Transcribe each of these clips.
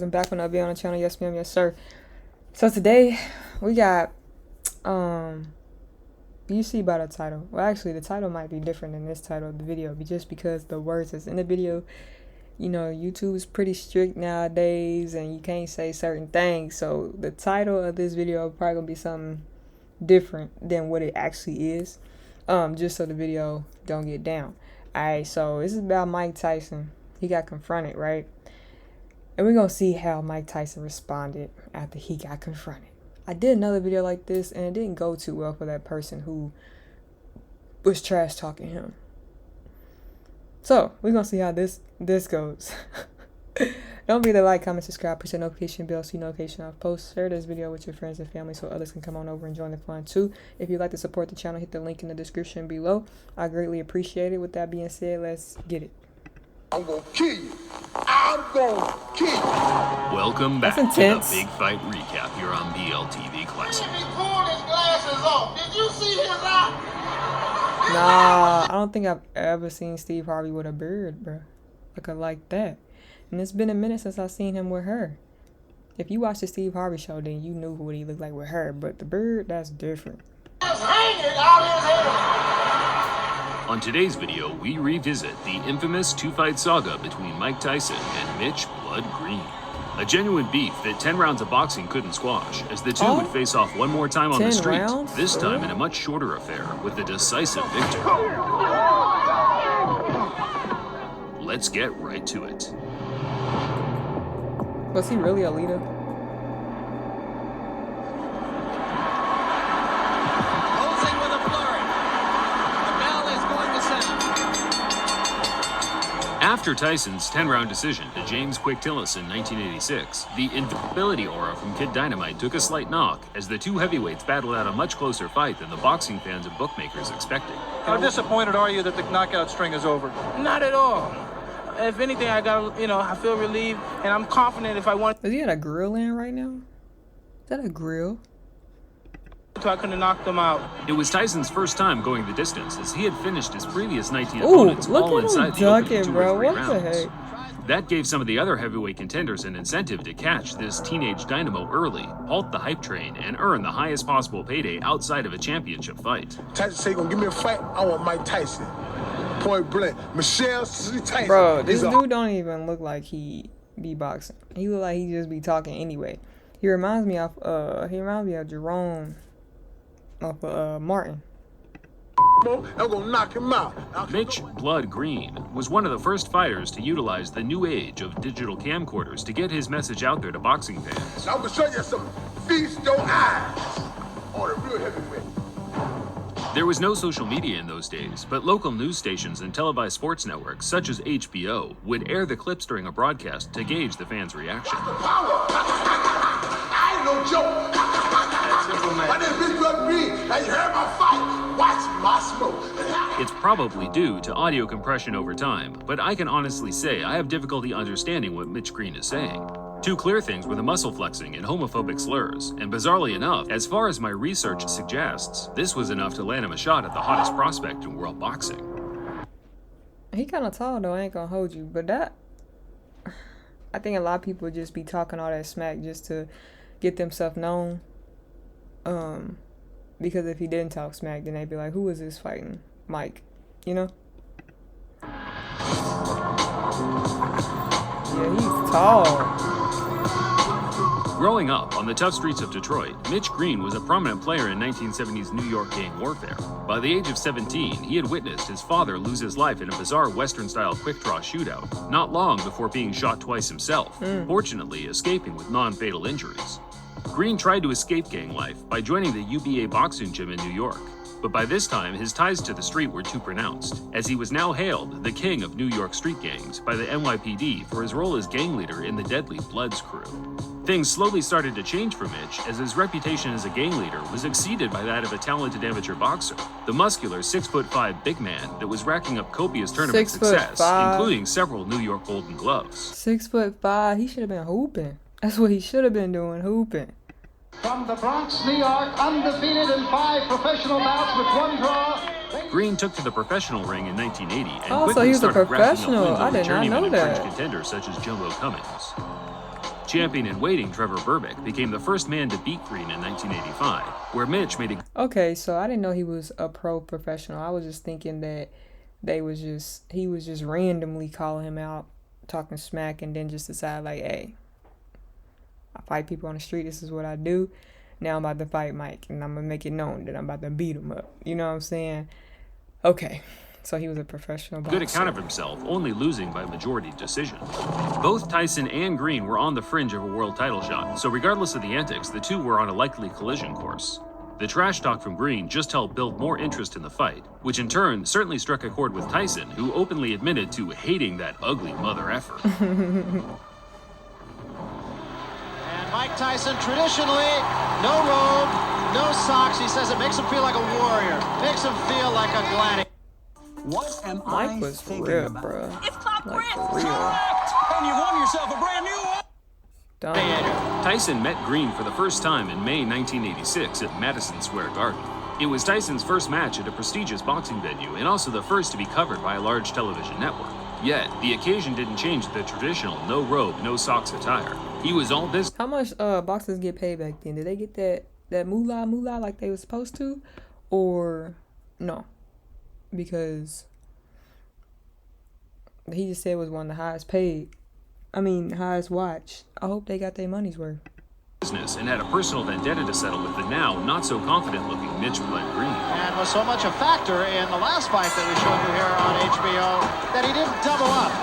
I'm back on the channel. Yes ma'am, yes sir. So today we got you see by the title, well actually the title might be different than this title of the video, but just because the words that's in the video, you know, YouTube is pretty strict nowadays and you can't say certain things, so the title of this video probably gonna be something different than what it actually is, just so the video don't get down. Alright, so this is about Mike Tyson. He got confronted, right? And we're going to see how Mike Tyson responded after he got confronted. I did another video like this, and it didn't go too well for that person who was trash talking him. So, we're going to see how this goes. Don't forget to like, comment, subscribe, push that notification bell so you know notification of posts. Share this video with your friends and family so others can come on over and join the fun too. If you'd like to support the channel, hit the link in the description below. I greatly appreciate it. With that being said, let's get it. I'm gonna kill you. I'm gonna kill you. Welcome back to the Big Fight Recap here on BLTV Classic. He pulled his glasses off. Did you see his eye? Nah, I don't think I've ever seen Steve Harvey with a beard, bro. Like that. And it's been a minute since I've seen him with her. If you watched the Steve Harvey show, then you knew what he looked like with her. But the beard, that's different. It's hanging out his head. On today's video, we revisit the infamous two-fight saga between Mike Tyson and Mitch Blood Green. A genuine beef that 10 rounds of boxing couldn't squash, as the two would face off one more time on the street, this time in a much shorter affair with a decisive victor. Let's get right to it. Was he really a leader? After Tyson's 10-round decision to James Quick Tillis in 1986, the invincibility aura from Kid Dynamite took a slight knock as the two heavyweights battled out a much closer fight than the boxing fans and bookmakers expected. How disappointed are you that the knockout string is over? Not at all. If anything, I feel relieved, and I'm confident if I want. Is he at a grill in right now? Is that a grill? I could have knocked them out. It was Tyson's first time going the distance, as he had finished his previous 19 Ooh, opponents look all at inside him the opening ducking, 2 bro. or 3 What rounds. the heck? That gave some of the other heavyweight contenders an incentive to catch this teenage dynamo early, halt the hype train, and earn the highest possible payday outside of a championship fight. Tyson say, gonna give me a fight. I want Mike Tyson. Point blank. Michelle Tyson. Bro, this dude don't even look like he be boxing. He look like he just be talking anyway. He reminds me of Jerome of Martin. I'm gonna knock him out. Mitch Blood Green was one of the first fighters to utilize the new age of digital camcorders to get his message out there to boxing fans. I'm gonna show you some feast your eyes on a real heavyweight. There was no social media in those days, but local news stations and televised sports networks such as HBO would air the clips during a broadcast to gauge the fans' reaction. Power. I ain't no joke. My name is Mitch Blood Green. Now you heard my fight. Watch my smoke. It's probably due to audio compression over time, but I can honestly say I have difficulty understanding what Mitch Green is saying. Two clear things were the muscle flexing and homophobic slurs, and bizarrely enough, as far as my research suggests, this was enough to land him a shot at the hottest prospect in world boxing. He kind of tall though, I ain't gonna hold you, but that, I think a lot of people just be talking all that smack just to get themselves known. Because if he didn't talk smack, then they'd be like, who is this fighting? Mike, you know? Yeah, he's tall. Growing up on the tough streets of Detroit, Mitch Green was a prominent player in 1970s New York gang warfare. By the age of 17, he had witnessed his father lose his life in a bizarre Western-style quick-draw shootout, not long before being shot twice himself, fortunately escaping with non-fatal injuries. Green tried to escape gang life by joining the UBA boxing gym in New York, but by this time his ties to the street were too pronounced, as he was now hailed the king of New York street gangs by the NYPD for his role as gang leader in the deadly Bloods crew. Things slowly started to change for Mitch as his reputation as a gang leader was exceeded by that of a talented amateur boxer, the muscular 6'5" big man that was racking up copious tournament success, including several New York Golden Gloves. 6'5", he should have been hooping. That's what he should have been doing, hooping. From the Bronx, New York, undefeated in 5 professional bouts with 1 draw. Green took to the professional ring in 1980 and so quickly he was a started racking up professional. wins I over did not journeyman know and French that. contenders such as Jumbo Cummings. Champion in waiting Trevor Berbick became the first man to beat Green in 1985, where Mitch made a Okay, so I didn't know he was a pro professional. I was just thinking that he was just randomly calling him out, talking smack, and then just decide like, hey, I fight people on the street. This is what I do. Now I'm about to fight Mike, and I'm gonna make it known that I'm about to beat him up. You know what I'm saying? Okay, so he was a professional boxer. good account of himself, only losing by majority decision. Both Tyson and Green were on the fringe of a world title shot, so regardless of the antics, the two were on a likely collision course. The trash talk from Green just helped build more interest in the fight, which in turn certainly struck a chord with Tyson, who openly admitted to hating that ugly mother effer. And Mike Tyson, traditionally, no robe, no socks. He says it makes him feel like a warrior, makes him feel like a gladiator. What am Mike I was thinking real, about? bro. It's clock Like Chris. for real. And you won yourself a brand new one. Dumb. Tyson met Green for the first time in May 1986 at Madison Square Garden. It was Tyson's first match at a prestigious boxing venue and also the first to be covered by a large television network. Yet, the occasion didn't change the traditional no robe, no socks attire. He was all business. How much boxers get paid back then? Did they get that moolah like they were supposed to, or no? Because he just said it was one of the highest paid. I mean, highest watched. I hope they got their money's worth. And had a personal vendetta to settle with the now not so confident looking Mitch Blood Green. And was so much a factor in the last fight that we showed you here on HBO that he didn't double up.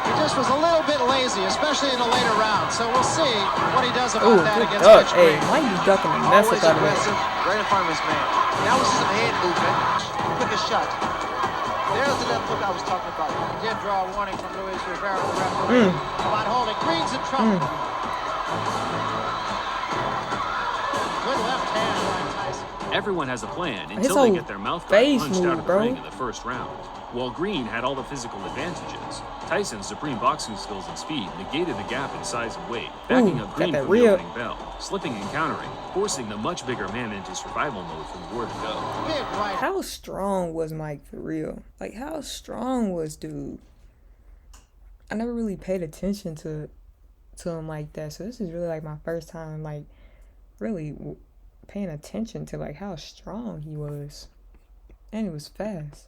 He just was a little bit lazy, especially in the later rounds. So we'll see what he does about Ooh, that good against duck. Mitch Hey, Green. Mike be ducking the mess Always up out of aggressive, it. right in front of his man. That was some head movement. Quicker shot. There's the left hook I was talking about. He did draw a warning from Luis Rivera, the referee, about holding Green's in trouble. Good left hand by Tyson. Everyone has a plan His until they whole get their mouth face punched out of the moved, bro. ring in the first round. While Green had all the physical advantages, Tyson's supreme boxing skills and speed negated the gap in size and weight, backing up got Green that from real- the opening bell, slipping and countering, forcing the much bigger man into survival mode from the word to go. Big right. How strong was Mike for real? Like, how strong was dude? I never really paid attention to him like that. So this is really like my first time, like, really paying attention to like how strong he was, and he was fast.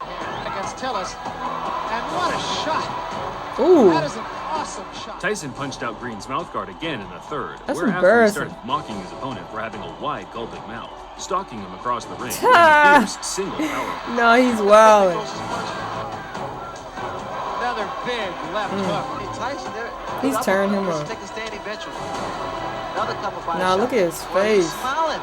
Against Tillis. And what a shot. Ooh, That is an awesome shot. Tyson punched out Green's mouthguard again in the third, That's whereafter he embarrassing. started mocking his opponent for having a wide, gulping mouth, stalking him across the ring with Ah. a fierce single power. no, he's wild. Another big left hook. Hey, Tyson, He's tearing him up. Take a standing veteran. Another couple body Nah, shots. look at his Well, he's face. smiling.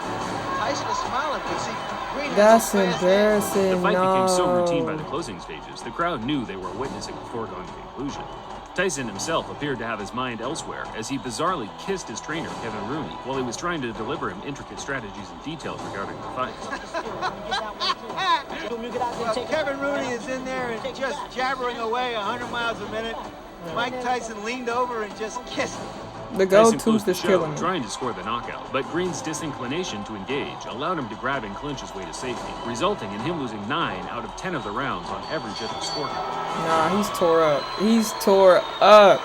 Tyson is smiling. You see, Green has That's some fast embarrassing. The fight became so routine by No. the closing stages, the crowd knew they were witnessing a foregone conclusion. Tyson himself appeared to have his mind elsewhere as he bizarrely kissed his trainer, Kevin Rooney, while he was trying to deliver him intricate strategies and details regarding the fight. Well, Kevin Rooney is in there and just jabbering away 100 miles a minute. Mike Tyson leaned over and just kissed him. The Tyson go-to's closed the is show, killing me. trying to score the knockout, but Green's disinclination to engage allowed him to grab and clinch his way to safety, resulting in him losing 9 out of 10 of the rounds on every different scorecard. Nah, he's tore up. He's tore up.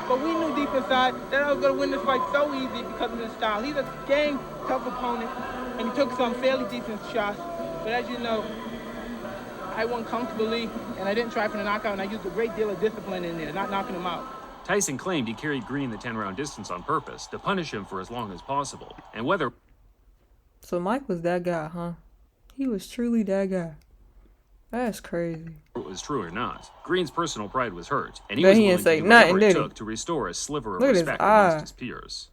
But we knew deep inside that I was going to win this fight so easy because of his style. He's a game tough opponent, and he took some fairly decent shots. But as you know, I won comfortably, and I didn't try for the knockout, and I used a great deal of discipline in there, not knocking him out. Tyson claimed he carried Green the 10-round distance on purpose to punish him for as long as possible, and whether So Mike was that guy, huh? He was truly that guy. That's crazy. it was true or not, Green's personal pride was hurt, and he But was he willing didn't to say do whatever nothing, it did he? took to restore a sliver of Look at his respect eye. amongst his peers.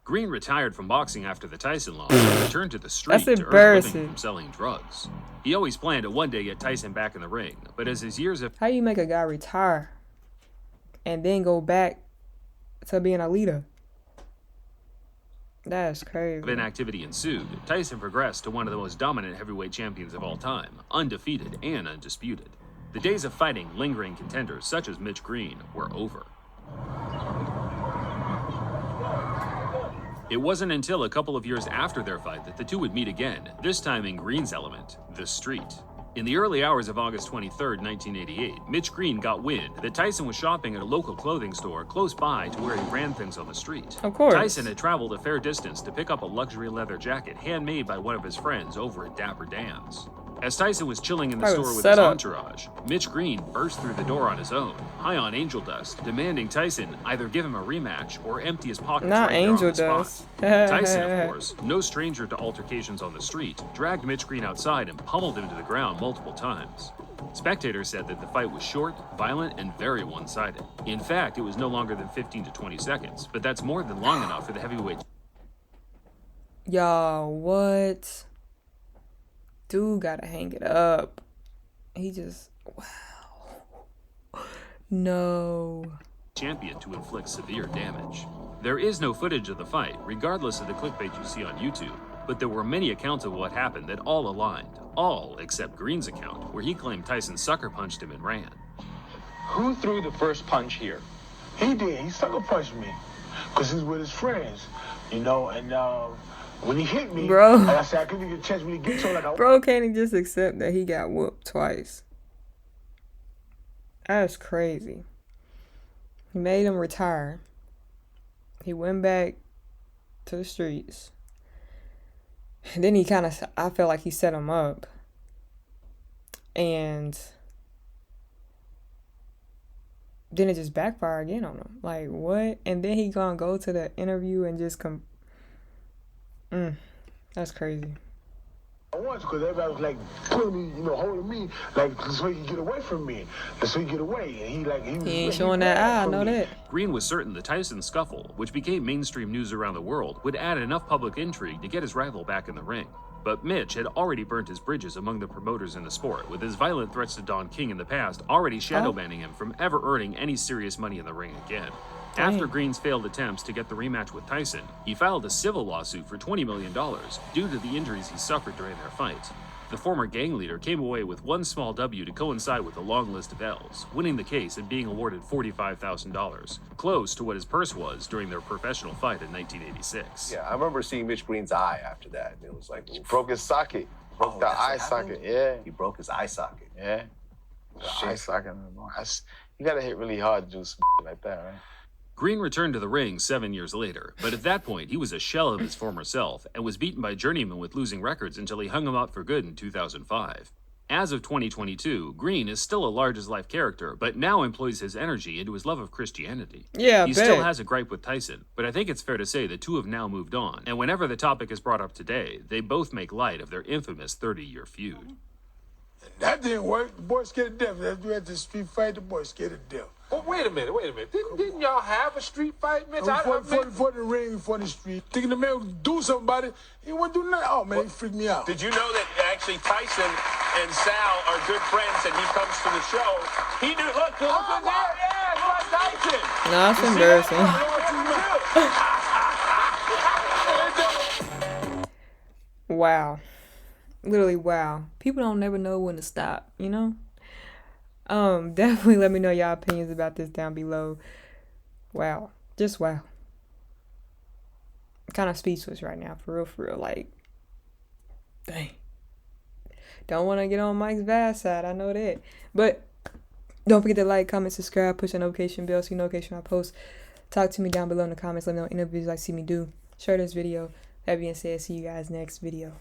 Green retired from boxing after the Tyson loss and returned to the street That's to earn a living embarrassing. from selling drugs. He always planned to one day get Tyson back in the ring, but as his years of How you make a guy retire and then go back to being a leader? That's crazy. inactivity ensued, Tyson progressed to one of the most dominant heavyweight champions of all time, undefeated and undisputed. The days of fighting lingering contenders such as Mitch Green were over. It wasn't until a couple of years after their fight that the two would meet again, this time in Green's element, the street. In the early hours of August 23, 1988, Mitch Green got wind that Tyson was shopping at a local clothing store close by to where he ran things on the street. Of course. Tyson had traveled a fair distance to pick up a luxury leather jacket handmade by one of his friends over at Dapper Dan's. As Tyson was chilling in the store with his entourage, Mitch Green burst through the door on his own, high on angel dust, demanding Tyson either give him a rematch or empty his pockets Not right there angel on the spot. dust. Tyson, of course, no stranger to altercations on the street, dragged Mitch Green outside and pummeled him to the ground multiple times. Spectators said that the fight was short, violent, and very one-sided. In fact, it was no longer than 15 to 20 seconds, but that's more than long enough for the heavyweight. Y'all, what? Dude gotta hang it up. He just, wow. No. Champion to inflict severe damage. There is no footage of the fight, regardless of the clickbait you see on YouTube, but there were many accounts of what happened that all aligned. All except Green's account, where he claimed Tyson sucker punched him and ran. Who threw the first punch here? He did. He sucker punched me because he's with his friends, you know, and when he hit me, bro, like I said, I couldn't get a chance when he gets so like bro, can't he just accept that he got whooped twice? That's crazy. He made him retire. He went back to the streets. And then he kind of, I felt like he set him up. And then it just backfired again on him. Like, what? And then he gonna go to the interview and just that's crazy. Once, because everybody was like pulling me, you know, holding me, like so he could get away from me, so he could get away, and he ain't showing that eye. I know that. Green was certain the Tyson scuffle, which became mainstream news around the world, would add enough public intrigue to get his rival back in the ring. But Mitch had already burnt his bridges among the promoters in the sport, with his violent threats to Don King in the past already shadow banning him from ever earning any serious money in the ring again. After Green's failed attempts to get the rematch with Tyson, he filed a civil lawsuit for $20 million due to the injuries he suffered during their fight. The former gang leader came away with one small W to coincide with a long list of L's, winning the case and being awarded $45,000, close to what his purse was during their professional fight in 1986. Yeah, I remember seeing Mitch Green's eye after that. It was like, he broke his socket. Broke the eye socket. Yeah. He broke his eye socket. Yeah. The eye socket. You gotta hit really hard to do some like that, right? Green returned to the ring 7 years later, but at that point he was a shell of his former self and was beaten by journeymen with losing records until he hung him up for good in 2005. As of 2022, Green is still a large-as-life character, but now employs his energy into his love of Christianity. Yeah, he still has a gripe with Tyson, but I think it's fair to say the two have now moved on, and whenever the topic is brought up today, they both make light of their infamous 30-year feud. That didn't work. The boy scared to death. After we had the street fight, the boy scared to death. Oh, wait a minute. Didn't y'all have a street fight, Mitch? For the ring, for the street. Thinking the man would do something about it. He wouldn't do nothing. Oh, man, he freaked me out. Did you know that actually Tyson and Sal are good friends and he comes to the show? He knew, look at that. Yeah, it's like Tyson. No, it's embarrassing. Wow. Literally, wow. People don't never know when to stop, you know? Definitely let me know y'all opinions about this down below. Wow. Just wow. I'm kind of speechless right now, for real, like, dang. Don't want to get on Mike's bad side, I know that. But don't forget to like, comment, subscribe, push the notification bell so you know when I post. Talk to me down below in the comments. Let me know what interviews you like to see me do. Share this video. That being said, see you guys next video.